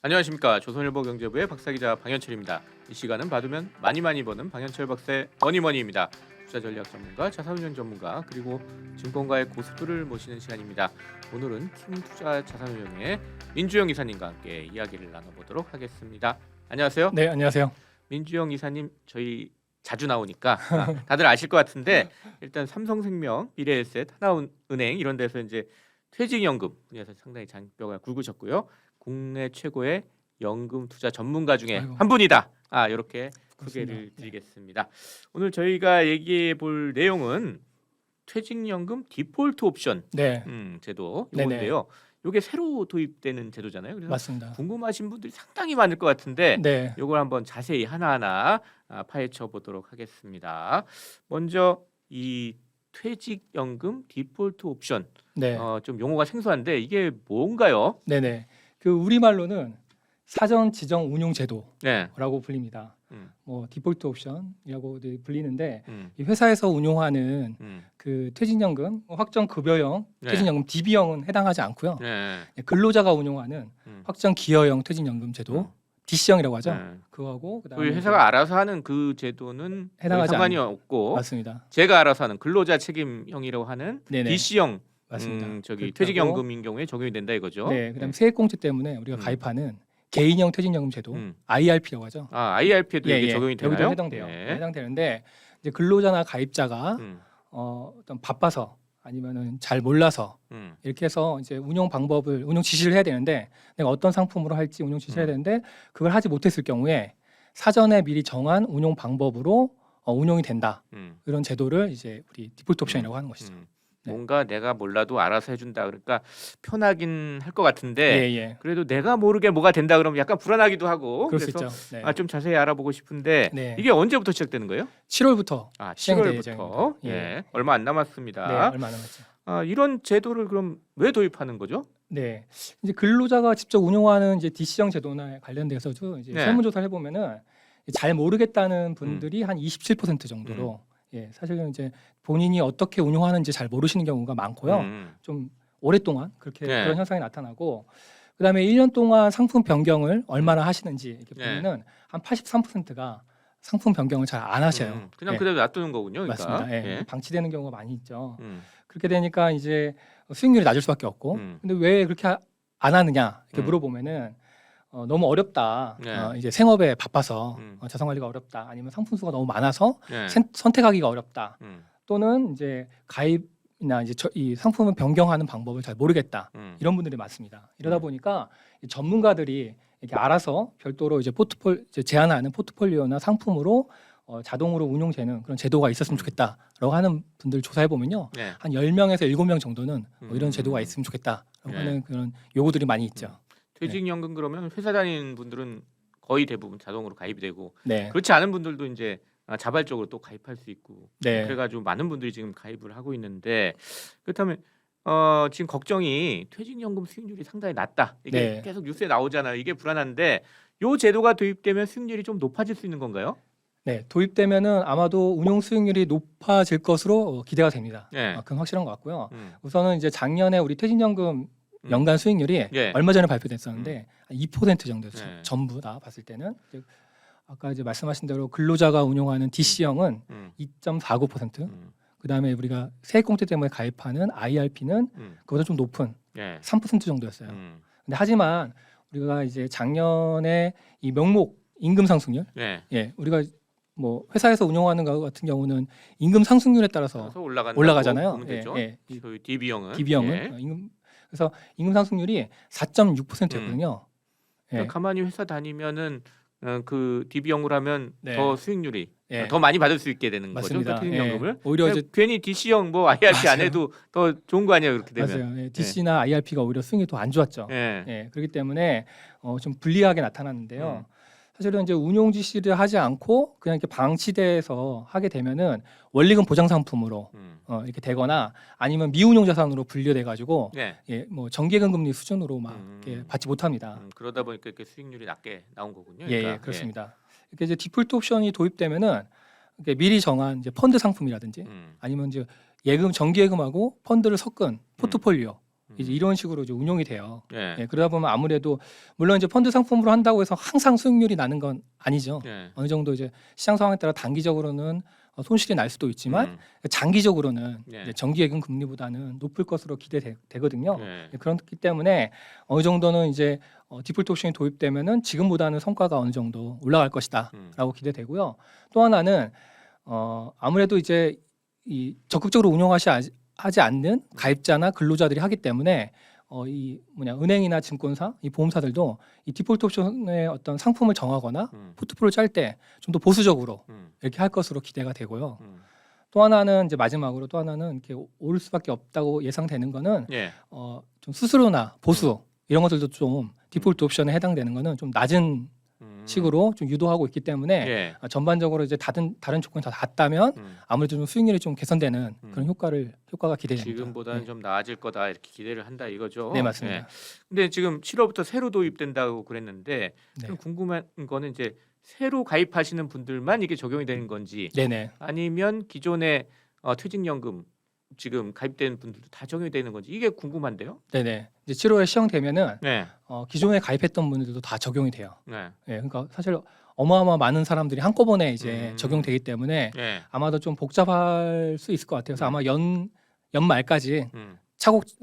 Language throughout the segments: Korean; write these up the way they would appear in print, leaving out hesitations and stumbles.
안녕하십니까. 조선일보 경제부의 박사기자 방현철입니다. 이 시간은 받으면 많이 버는 방현철 박사의 머니머니입니다. 투자전략 전문가, 자산운용 전문가, 그리고 증권가의 고수들을 모시는 시간입니다. 오늘은 킹투자 자산운용의 민주영 이사님과 함께 이야기를 나눠보도록 하겠습니다. 안녕하세요. 네, 안녕하세요. 민주영 이사님, 저희 자주 나오니까 다들 아실 것 같은데 일단 삼성생명, 미래에셋, 하나은행 이런 데서 이제 퇴직연금 분야에서 상당히 장뼈가 굵으셨고요. 국내 최고의 연금 투자 전문가 중에 한 분이다. 이렇게 소개를 드리겠습니다. 오늘 저희가 얘기해 볼 내용은 퇴직연금 디폴트 옵션 제도 이건데요. 이게 새로 도입되는 제도잖아요. 그래서 맞습니다. 궁금하신 분들이 상당히 많을 것 같은데 이걸 한번 자세히 하나하나 파헤쳐 보도록 하겠습니다. 먼저 이 퇴직연금 디폴트 옵션 좀 용어가 생소한데 이게 뭔가요? 네네. 그 우리말로는 사전 지정 운용 제도라고 불립니다. 뭐 디폴트 옵션이라고 불리는데 이 회사에서 운용하는 그 퇴직연금 확정 급여형 퇴직연금 DB형은 해당하지 않고요. 근로자가 운용하는 확정 기여형 퇴직연금 제도 DC형이라고 하죠. 그거하고 그다음에 그 회사가 알아서 하는 그 제도는 해당하지 상관이 없고 맞습니다. 제가 알아서 하는 근로자 책임형이라고 하는 DC형 맞습니다. 퇴직연금인 경우에 적용이 된다 이거죠. 네, 그다음에 세액공제 때문에 우리가 가입하는 개인형 퇴직연금 제도 IRP라고 하죠. IRP에도 이게 적용이 되나요? 여기도 해당돼요. 해당되는데 이제 근로자나 가입자가 어떤 바빠서 아니면은 잘 몰라서 이렇게 해서 이제 운용 지시를 해야 되는데 내가 어떤 상품으로 할지 운용 지시를 해야 되는데 그걸 하지 못했을 경우에 사전에 미리 정한 운용 방법으로 운용이 된다. 이런 제도를 이제 우리 디폴트 옵션이라고 하는 것이죠. 뭔가 내가 몰라도 알아서 해준다. 그러니까 편하긴 할 것 같은데 그래도 내가 모르게 뭐가 된다 그러면 약간 불안하기도 하고 그럴 수 그래서 있죠. 좀 자세히 알아보고 싶은데 이게 언제부터 시작되는 거예요? 7월부터 7월부터 얼마 안 남았습니다. 얼마 안 남았죠. 이런 제도를 그럼 왜 도입하는 거죠? 네, 이제 근로자가 직접 운용하는 이제 DC형 제도나 관련돼서도 이제 설문조사를 해보면은 잘 모르겠다는 분들이 한 27% 정도로 사실은 이제 본인이 어떻게 운용하는지 잘 모르시는 경우가 많고요. 좀 오랫동안 그런 현상이 나타나고 그다음에 1년 동안 상품 변경을 얼마나 하시는지 이렇게 보면은 한 83%가 상품 변경을 잘 안 하셔요. 그냥 그대로 놔두는 거군요. 그러니까. 맞습니다. 방치되는 경우가 많이 있죠. 그렇게 되니까 이제 수익률이 낮을 수밖에 없고 근데 왜 그렇게 안 하느냐 이렇게 물어보면은 너무 어렵다. 이제 생업에 바빠서 자산 관리가 어렵다. 아니면 상품 수가 너무 많아서 선택하기가 어렵다. 또는 이제 가입이나 이제 이 상품을 변경하는 방법을 잘 모르겠다. 이런 분들이 많습니다. 이러다 보니까 전문가들이 이렇게 알아서 별도로 이제 제안하는 포트폴리오나 상품으로 자동으로 운용되는 그런 제도가 있었으면 좋겠다라고 하는 분들 조사해 보면요, 한 10명에서 7명 정도는 이런 제도가 있으면 좋겠다라고 하는 그런 요구들이 많이 있죠. 퇴직연금 그러면 회사 다니는 분들은 거의 대부분 자동으로 가입이 되고 그렇지 않은 분들도 이제 자발적으로 또 가입할 수 있고 그래가지고 많은 분들이 지금 가입을 하고 있는데 그렇다면 지금 걱정이 퇴직연금 수익률이 상당히 낮다. 이게 계속 뉴스에 나오잖아요. 이게 불안한데 이 제도가 도입되면 수익률이 좀 높아질 수 있는 건가요? 네, 도입되면은 아마도 운용 수익률이 높아질 것으로 기대가 됩니다. 그건 확실한 것 같고요. 우선은 이제 작년에 우리 퇴직연금 연간 수익률이 얼마 전에 발표됐었는데 2% 정도였어요. 전부 다 봤을 때는 아까 이제 말씀하신 대로 근로자가 운용하는 DC형은 2.49%, 그다음에 우리가 세액공제 때문에 가입하는 IRP는 그보다 좀 높은 3% 정도였어요. 근데 하지만 우리가 이제 작년에 이 명목 임금 상승률, 우리가 뭐 회사에서 운용하는 거 같은 경우는 임금 상승률에 따라서 올라가잖아요. DB형은 그래서 임금 상승률이 4.6%였거든요. 그러니까 가만히 회사 다니면은 그 DB형으로 하면 더 수익률이 더 많이 받을 수 있게 되는 맞습니다. 거죠. 퇴직연금을. 오히려 이제 괜히 DC형 뭐 IRP 안 해도 더 좋은 거 아니에요, 그렇게 되면. 맞아요. DC나 IRP가 오히려 수익이 더 안 좋았죠. 그렇기 때문에 좀 불리하게 나타났는데요. 사실은 이제 운용 지시를 하지 않고 그냥 이렇게 방치돼서 하게 되면은 원리금 보장 상품으로 이렇게 되거나 아니면 미운용 자산으로 분류돼 가지고 뭐 정기예금 금리 수준으로 막 이렇게 받지 못합니다. 그러다 보니까 이렇게 수익률이 낮게 나온 거군요. 그러니까. 그렇습니다. 이렇게 이제 디폴트 옵션이 도입되면은 이렇게 미리 정한 이제 펀드 상품이라든지 아니면 이제 정기예금하고 펀드를 섞은 포트폴리오 이제 이런 식으로 이제 운용이 돼요. 예. 예, 그러다 보면 아무래도 물론 이제 펀드 상품으로 한다고 해서 항상 수익률이 나는 건 아니죠. 예. 어느 정도 이제 시장 상황에 따라 단기적으로는 손실이 날 수도 있지만 장기적으로는 예. 이제 정기예금 금리보다는 높을 것으로 기대되거든요. 예. 그렇기 때문에 어느 정도는 이제 디폴트 옵션이 도입되면은 지금보다는 성과가 어느 정도 올라갈 것이다라고 기대되고요. 또 하나는 아무래도 이제 이 적극적으로 하지 않는 가입자나 근로자들이 하기 때문에 이 은행이나 증권사, 이 보험사들도 이 디폴트 옵션의 어떤 상품을 정하거나 포트폴리오를 짤 때 좀 더 보수적으로 이렇게 할 것으로 기대가 되고요. 또 하나는 이제 마지막으로 또 하나는 이렇게 오를 수밖에 없다고 예상되는 거는 예. 좀 수수료나 보수 이런 것들도 좀 디폴트 옵션에 해당되는 거는 좀 낮은 식으로 좀 유도하고 있기 때문에 예. 전반적으로 이제 다른 조건이 다 닿다면 아무래도 좀 수익률이 좀 개선되는 그런 효과가 기대됩니다. 지금보다는 네. 좀 나아질 거다 이렇게 기대를 한다 이거죠. 네, 맞습니다. 예. 근데 지금 7월부터 새로 도입된다고 그랬는데 네. 좀 궁금한 거는 이제 새로 가입하시는 분들만 이게 적용이 되는 건지 네네. 아니면 기존에 퇴직연금 지금 가입된 분들도 다 적용이 되는 건지 이게 궁금한데요. 네네. 이제 7월에 시행되면은 네. 기존에 가입했던 분들도 다 적용이 돼요. 네. 예, 그러니까 사실 어마어마 많은 사람들이 한꺼번에 이제 적용되기 때문에 네. 아마도 좀 복잡할 수 있을 것 같아요. 그래서 아마 연말까지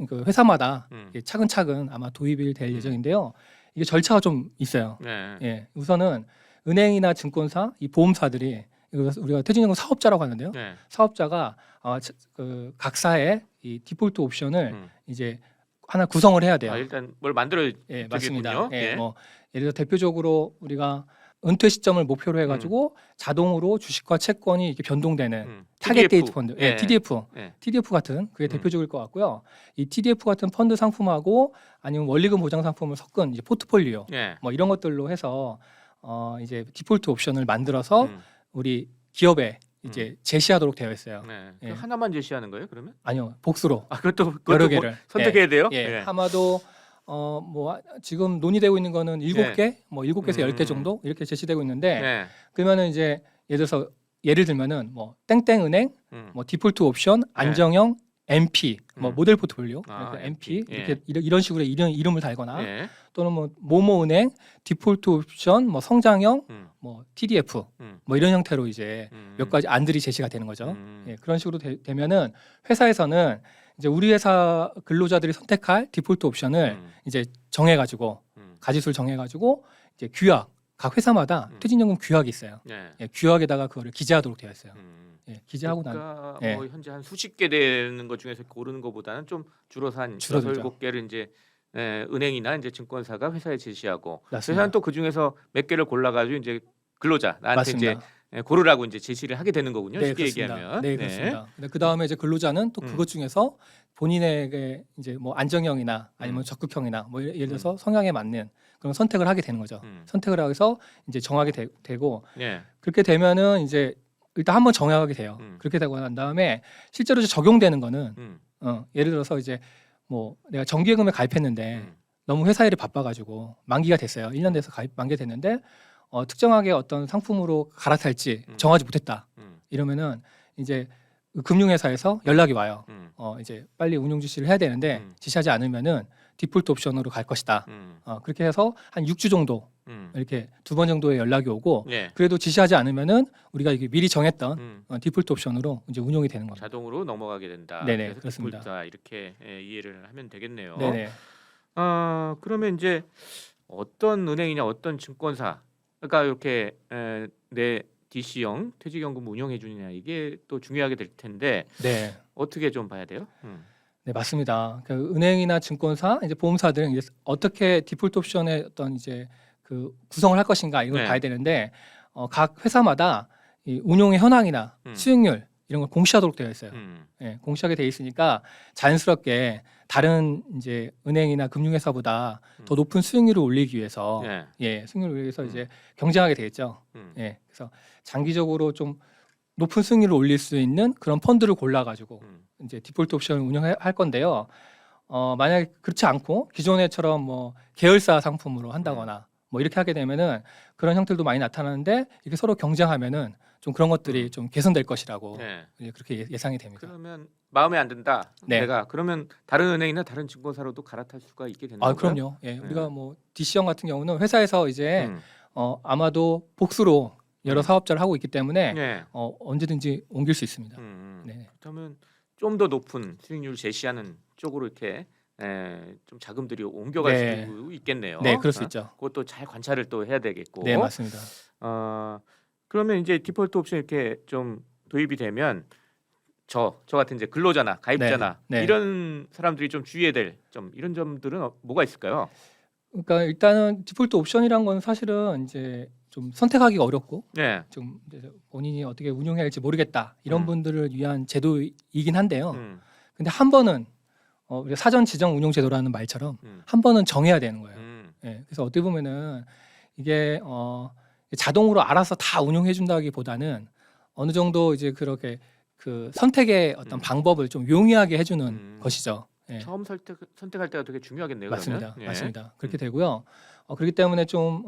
그 회사마다 차근차근 아마 도입이 될 예정인데요. 이게 절차가 좀 있어요. 네. 예, 우선은 은행이나 증권사, 이 보험사들이 우리가 퇴직연금 사업자라고 하는데요. 네. 사업자가 그 각사의 이 디폴트 옵션을 이제 하나 구성을 해야 돼요. 일단 뭘 만들어야 예, 되겠군요. 맞습니다. 예, 예. 뭐 예를 들어 대표적으로 우리가 은퇴 시점을 목표로 해가지고 자동으로 주식과 채권이 이렇게 변동되는 타겟 TDF. 데이트 펀드, 예. TDF, 예. TDF 같은 그게 대표적일 것 같고요. 이 TDF 같은 펀드 상품하고 아니면 원리금 보장 상품을 섞은 이제 포트폴리오, 예. 뭐 이런 것들로 해서 이제 디폴트 옵션을 만들어서 우리 기업에 이제 제시하도록 되어 있어요. 네. 예. 하나만 제시하는 거예요, 그러면? 아니요, 복수로 그것도 여러 뭐 개를 선택해야 돼요? 예, 예. 아마도 뭐 지금 논의되고 있는 거는 7개, 뭐 7개에서 10개 정도 이렇게 제시되고 있는데 네. 그러면은 이제 예를 들면은 뭐 땡땡은행, 뭐 디폴트 옵션, 네. 안정형, MP, 뭐 모델 포트폴리오, 아, MP MP. 이렇게 이런 식으로 이름을 달거나 예. 또는 뭐 모모은행, 디폴트 옵션, 뭐 성장형, 뭐 TDF, 뭐 이런 형태로 이제 몇 가지 안들이 제시가 되는 거죠. 예, 그런 식으로 되면은 회사에서는 이제 우리 회사 근로자들이 선택할 디폴트 옵션을 이제 정해가지고 가지수를 정해가지고 이제 각 회사마다 퇴직연금 규약이 있어요. 네. 예, 규약에다가 그거를 기재하도록 되어 있어요. 예, 기재하고 그러니까 예. 뭐 현재 한 수십 개 되는 것 중에서 고르는 것보다는 좀 줄어서 한 줄어들죠. 7개를 이제 은행이나 이제 증권사가 회사에 제시하고 맞습니다. 회사는 또 그 중에서 몇 개를 골라가지고 이제 근로자 나한테 맞습니다. 이제 고르라고 이제 제시를 하게 되는 거군요. 네, 쉽게 그렇습니다. 얘기하면. 네, 그렇습니다. 그 다음에 이제 근로자는 또 그것 중에서 본인에게 이제 뭐 안정형이나 아니면 적극형이나 뭐 예를 들어서 성향에 맞는 그런 선택을 하게 되는 거죠. 선택을 해서 이제 정하게 되고 네. 그렇게 되면은 이제 일단 한번 정하게 돼요. 그렇게 되고 난 다음에 실제로 이제 적용되는 거는 예를 들어서 이제 뭐 내가 정기예금에 가입했는데 너무 회사 일이 바빠가지고 만기가 됐어요. 1년 돼서 만기가 됐는데 특정하게 어떤 상품으로 갈아탈지 정하지 못했다. 이러면은 이제 그 금융회사에서 연락이 와요. 이제 빨리 운용 지시를 해야 되는데 지시하지 않으면은 디폴트 옵션으로 갈 것이다. 그렇게 해서 한 6주 정도 이렇게 2번 정도의 연락이 오고 네. 그래도 지시하지 않으면은 우리가 이게 미리 정했던 디폴트 옵션으로 이제 운용이 되는 겁니다. 자동으로 넘어가게 된다. 네네, 그래서 그렇습니다. 디폴트다 이렇게 이해를 하면 되겠네요. 네네. 그러면 이제 어떤 은행이냐 어떤 증권사 그러니까 이렇게 내 DC형 퇴직연금 운영해 주느냐 이게 또 중요하게 될 텐데 네. 어떻게 좀 봐야 돼요? 네, 맞습니다. 그 은행이나 증권사, 이제 보험사들은 이제 어떻게 디폴트 옵션의 어떤 이제 그 구성을 할 것인가 이걸 네. 봐야 되는데 각 회사마다 이 운용의 현황이나 수익률 이런 걸 공시하도록 되어 있어요. 예, 공시하게 돼 있으니까 자연스럽게 다른 이제 은행이나 금융회사보다 더 높은 수익률을 올리기 위해서 네. 예, 수익률을 올리기 위해서 이제 경쟁하게 되겠죠. 예, 그래서 장기적으로 좀 높은 수익률을 올릴 수 있는 그런 펀드를 골라가지고 이제 디폴트 옵션을 운영할 건데요. 만약에 그렇지 않고 기존에처럼 뭐 계열사 상품으로 한다거나 뭐 이렇게 하게 되면은 그런 형태도 많이 나타나는데 이렇게 서로 경쟁하면은 좀 그런 것들이 좀 개선될 것이라고 네. 이제 그렇게 예상이 됩니다. 그러면 마음에 안 든다. 네. 내가 그러면 다른 은행이나 다른 증권사로도 갈아탈 수가 있게 되는 건가요? 그럼요. 예, 우리가 뭐 DC형 같은 경우는 회사에서 이제 음. 아마도 복수로 여러 사업자를 하고 있기 때문에 네. 언제든지 옮길 수 있습니다. 네. 그렇다면 좀 더 높은 수익률 제시하는 쪽으로 이렇게 좀 자금들이 옮겨갈 네. 수도 있겠네요. 네, 그럴 수 있죠. 그것도 잘 관찰을 또 해야 되겠고. 네, 맞습니다. 그러면 이제 디폴트 옵션 이렇게 좀 도입이 되면 저 같은 이제 근로자나 가입자나 네. 네. 이런 사람들이 좀 주의해야 될 점 이런 점들은 뭐가 있을까요? 그러니까 일단은 디폴트 옵션이란 건 사실은 이제 좀 선택하기가 어렵고 네. 좀 이제 본인이 어떻게 운용해야 할지 모르겠다 이런 음. 분들을 위한 제도이긴 한데요. 음. 근데 한 번은 우리가 사전 지정 운용 제도라는 말처럼 한 번은 정해야 되는 거예요. 예, 그래서 어떻게 보면은 이게 자동으로 알아서 다 운용해 준다기보다는 어느 정도 이제 그렇게 그 선택의 어떤 방법을 좀 용이하게 해주는 것이죠. 예. 처음 선택할 때가 되게 중요하겠네요. 맞습니다. 그러면. 예. 맞습니다. 그렇게 되고요. 그렇기 때문에 좀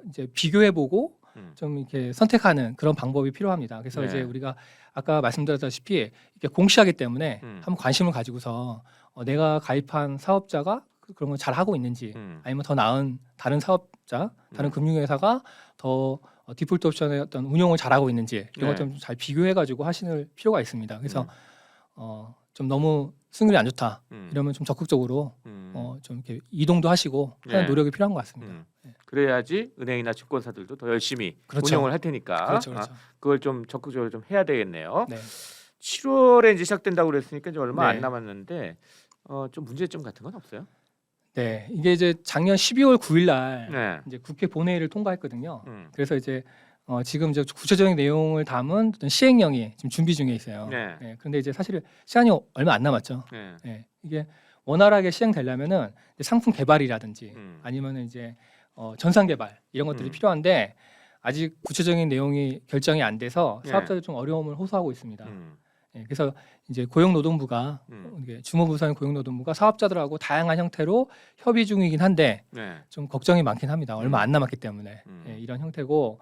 이제 비교해보고 좀 이렇게 선택하는 그런 방법이 필요합니다. 그래서 네. 이제 우리가 아까 말씀드렸다시피 이렇게 공시하기 때문에 한번 관심을 가지고서 내가 가입한 사업자가 그런 걸 잘 하고 있는지 아니면 더 나은 다른 사업자, 다른 금융회사가 더 디폴트 옵션의 어떤 운용을 잘하고 있는지 이런 것들 좀 잘 비교해가지고 하실 필요가 있습니다. 그래서 좀 너무 수익률이 안 좋다 이러면 좀 적극적으로 좀 이렇게 이동도 하시고 하는 노력이 필요한 것 같습니다. 그래야지 은행이나 증권사들도 더 열심히 그렇죠. 운용을 할 테니까 그렇죠. 그걸 좀 적극적으로 좀 해야 되겠네요. 네. 7월에 이제 시작된다고 그랬으니까 이제 얼마 네. 안 남았는데 좀 문제점 같은 건 없어요? 네, 이게 이제 작년 12월 9일 날 네. 이제 국회 본회의를 통과했거든요. 음. 그래서 이제 지금 이제 구체적인 내용을 담은 어떤 시행령이 지금 준비 중에 있어요. 네. 그런데 이제 사실 시간이 얼마 안 남았죠. 네. 네, 이게 원활하게 시행되려면은 이제 상품 개발이라든지 아니면은 이제 전산 개발 이런 것들이 필요한데 아직 구체적인 내용이 결정이 안 돼서 사업자들 좀 어려움을 호소하고 있습니다. 그래서 이제 고용노동부가 이게 주무부서인 고용노동부가 사업자들하고 다양한 형태로 협의 중이긴 한데 좀 걱정이 많긴 합니다. 얼마 안 남았기 때문에 이런 형태고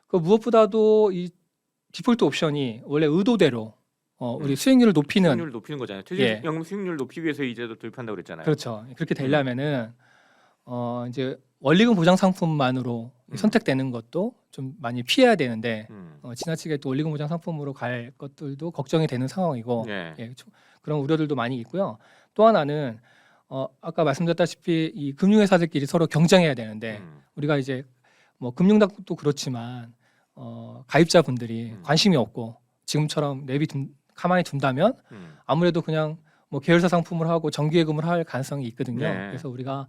그 무엇보다도 이 디폴트 옵션이 원래 의도대로 우리 수익률을 높이는 수익률을 높이는 거잖아요. 퇴직연금 수익률을 높이기 위해서 이 제도 도입한다고 그랬잖아요. 그렇죠. 그렇게 되려면은 이제 원리금 보장 상품만으로 선택되는 것도 좀 많이 피해야 되는데 지나치게 또 원리금 보장 상품으로 갈 것들도 걱정이 되는 상황이고 그런 우려들도 많이 있고요. 또 하나는 아까 말씀드렸다시피 이 금융회사들끼리 서로 경쟁해야 되는데 우리가 이제 뭐 금융당국도 그렇지만 가입자분들이 관심이 없고 지금처럼 가만히 둔다면 아무래도 그냥 뭐 계열사 상품을 하고 정기예금을 할 가능성이 있거든요. 그래서 우리가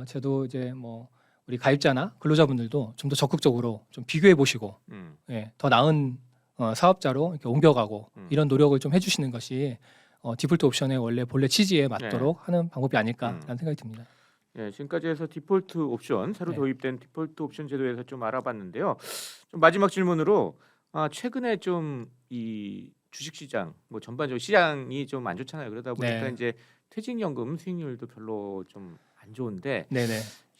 저도 이제 뭐 우리 가입자나 근로자분들도 좀 더 적극적으로 좀 비교해 보시고 더 나은 사업자로 이렇게 옮겨가고 이런 노력을 좀 해주시는 것이 디폴트 옵션의 원래 본래 취지에 맞도록 하는 방법이 아닐까라는 생각이 듭니다. 지금까지 해서 디폴트 옵션 새로 도입된 디폴트 옵션 제도에서 좀 알아봤는데요. 좀 마지막 질문으로 최근에 좀 이 주식시장 뭐 전반적으로 시장이 좀 안 좋잖아요. 그러다 보니까 이제 퇴직연금 수익률도 별로 좀 안 좋은데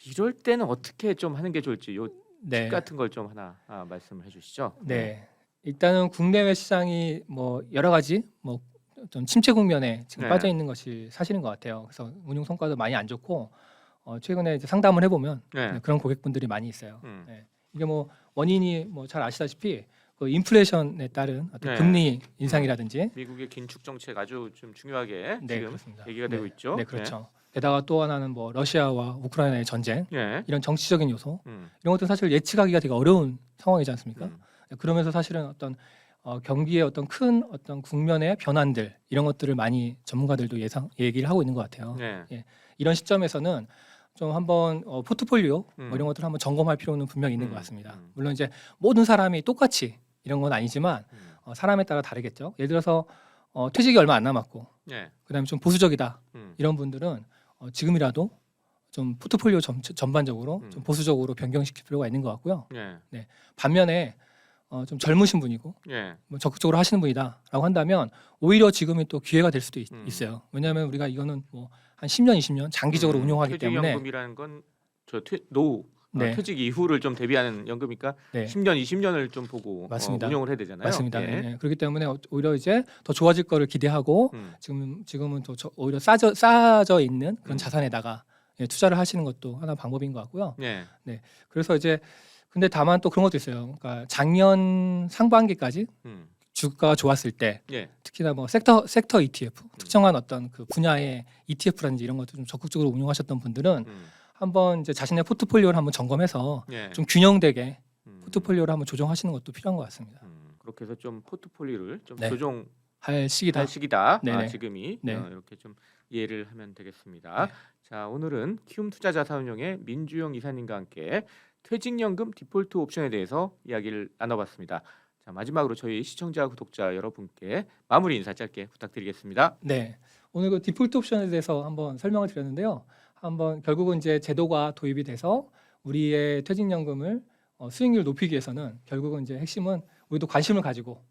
이럴 때는 어떻게 좀 하는 게 좋을지 요 팁 같은 걸 좀 하나 말씀을 해주시죠. 네, 일단은 국내외 시장이 뭐 여러 가지 뭐 좀 침체 국면에 지금 빠져 있는 것이 사실인 것 같아요. 그래서 운용 성과도 많이 안 좋고 최근에 이제 상담을 해보면 그런 고객분들이 많이 있어요. 이게 뭐 원인이 뭐 잘 아시다시피 그 인플레이션에 따른 어떤 금리 인상이라든지 미국의 긴축 정책 아주 좀 중요하게 지금 그렇습니다. 얘기가 되고 있죠. 네, 그렇죠. 게다가 또 하나는 뭐 러시아와 우크라이나의 전쟁 이런 정치적인 요소 이런 것들 사실 예측하기가 되게 어려운 상황이지 않습니까? 그러면서 사실은 어떤 경기의 어떤 큰 어떤 국면의 변환들 이런 것들을 많이 전문가들도 얘기를 하고 있는 것 같아요. 이런 시점에서는 좀 한번 포트폴리오 뭐 이런 것들을 한번 점검할 필요는 분명히 있는 것 같습니다. 물론 이제 모든 사람이 똑같이 이런 건 아니지만 사람에 따라 다르겠죠. 예를 들어서 퇴직이 얼마 안 남았고 그다음에 좀 보수적이다 이런 분들은 지금이라도 좀 포트폴리오 전반적으로 좀 보수적으로 변경시킬 필요가 있는 것 같고요. 반면에 좀 젊으신 분이고 뭐 적극적으로 하시는 분이다라고 한다면 오히려 지금이 또 기회가 될 수도 있어요. 왜냐하면 우리가 이거는 뭐 한 10년, 20년 장기적으로 운용하기 때문에 퇴직연금이라는 건 저 노후 네. 퇴직 이후를 좀 대비하는 연금이니까 네. 10년, 20년을 좀 보고 맞습니다. 운용을 해야 되잖아요. 맞습니다. 예. 네. 그렇기 때문에 오히려 이제 더 좋아질 거를 기대하고 지금은 또 오히려 쌓아져 있는 그런 자산에다가 투자를 하시는 것도 하나 방법인 것 같고요. 네. 그래서 이제 근데 다만 또 그런 것도 있어요. 그러니까 작년 상반기까지 주가가 좋았을 때 예. 특히나 뭐 섹터 ETF 특정한 어떤 그 분야의 ETF라든지 이런 것도 좀 적극적으로 운용하셨던 분들은 한번 이제 자신의 포트폴리오를 한번 점검해서 예. 좀 균형되게 포트폴리오를 한번 조정하시는 것도 필요한 것 같습니다. 그렇게 해서 좀 포트폴리오를 좀 네. 조정할 할 시기다. 시기다. 지금이 네. 이렇게 좀 이해를 하면 되겠습니다. 네. 자, 오늘은 키움 투자자산운용의 민주영 이사님과 함께 퇴직연금 디폴트 옵션에 대해서 이야기를 나눠봤습니다. 자, 마지막으로 저희 시청자 구독자 여러분께 마무리 인사 짧게 부탁드리겠습니다. 네, 오늘 그 디폴트 옵션에 대해서 한번 설명을 드렸는데요. 한번 결국은 이제 제도가 도입이 돼서 우리의 퇴직연금을 수익률 높이기 위해서는 결국은 이제 핵심은 우리도 관심을 가지고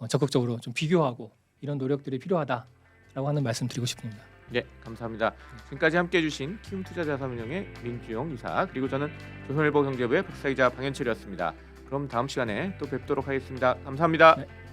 적극적으로 좀 비교하고 이런 노력들이 필요하다라고 하는 말씀 드리고 싶습니다. 네, 감사합니다. 지금까지 함께해 주신 키움 투자자산운용의 민주영 이사 그리고 저는 조선일보 경제부의 박사이자 방현철이었습니다. 그럼 다음 시간에 또 뵙도록 하겠습니다. 감사합니다. 네.